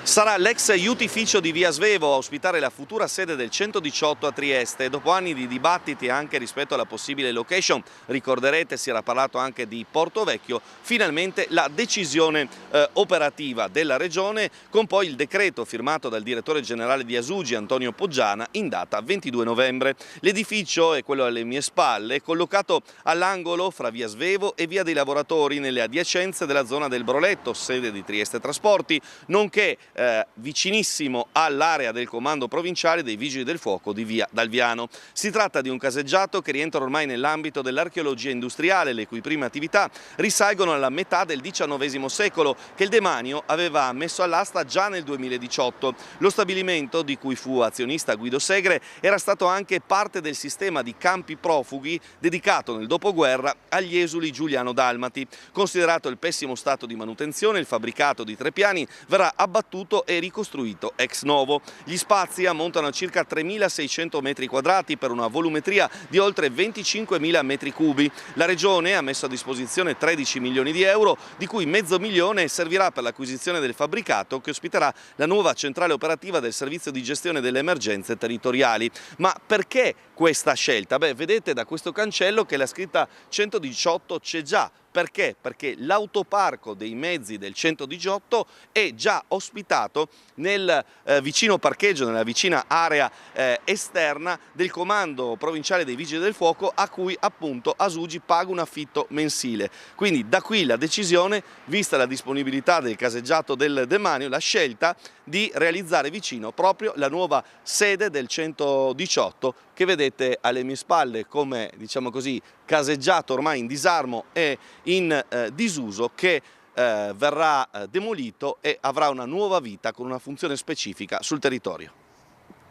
Sarà l'ex aiutificio di Via Svevo a ospitare la futura sede del 118 a Trieste. Dopo anni di dibattiti anche rispetto alla possibile location, ricorderete si era parlato anche di Porto Vecchio, finalmente la decisione operativa della Regione con poi il decreto firmato dal direttore generale di Asugi, Antonio Poggiana, in data 22 novembre. L'edificio è quello alle mie spalle, collocato all'angolo fra Via Svevo e Via dei Lavoratori nelle adiacenze della zona del Broletto, sede di Trieste Trasporti, nonché vicinissimo all'area del comando provinciale dei Vigili del Fuoco di Via Dalviano. Si tratta di un caseggiato che rientra ormai nell'ambito dell'archeologia industriale, le cui prime attività risalgono alla metà del XIX secolo, che il demanio aveva messo all'asta già nel 2018. Lo stabilimento, di cui fu azionista Guido Segre, era stato anche parte del sistema di campi profughi dedicato nel dopoguerra agli esuli giuliano-dalmati. Considerato il pessimo stato di manutenzione, il fabbricato di 3 piani verrà abbattuto e ricostruito ex novo. Gli spazi ammontano a circa 3.600 metri quadrati per una volumetria di oltre 25.000 metri cubi. La Regione ha messo a disposizione 13 milioni di euro, di cui mezzo milione servirà per l'acquisizione del fabbricato che ospiterà la nuova centrale operativa del servizio di gestione delle emergenze territoriali. Ma perché questa scelta? Beh, vedete da questo cancello che la scritta 118 c'è già. Perché? Perché l'autoparco dei mezzi del 118 è già ospitato nel vicino parcheggio, nella vicina area esterna del comando provinciale dei Vigili del Fuoco, a cui appunto Asugi paga un affitto mensile. Quindi da qui la decisione, vista la disponibilità del caseggiato del demanio, la scelta di realizzare vicino proprio la nuova sede del 118 che vedete alle mie spalle come, diciamo così, caseggiato ormai in disarmo e in disuso, che verrà demolito e avrà una nuova vita con una funzione specifica sul territorio.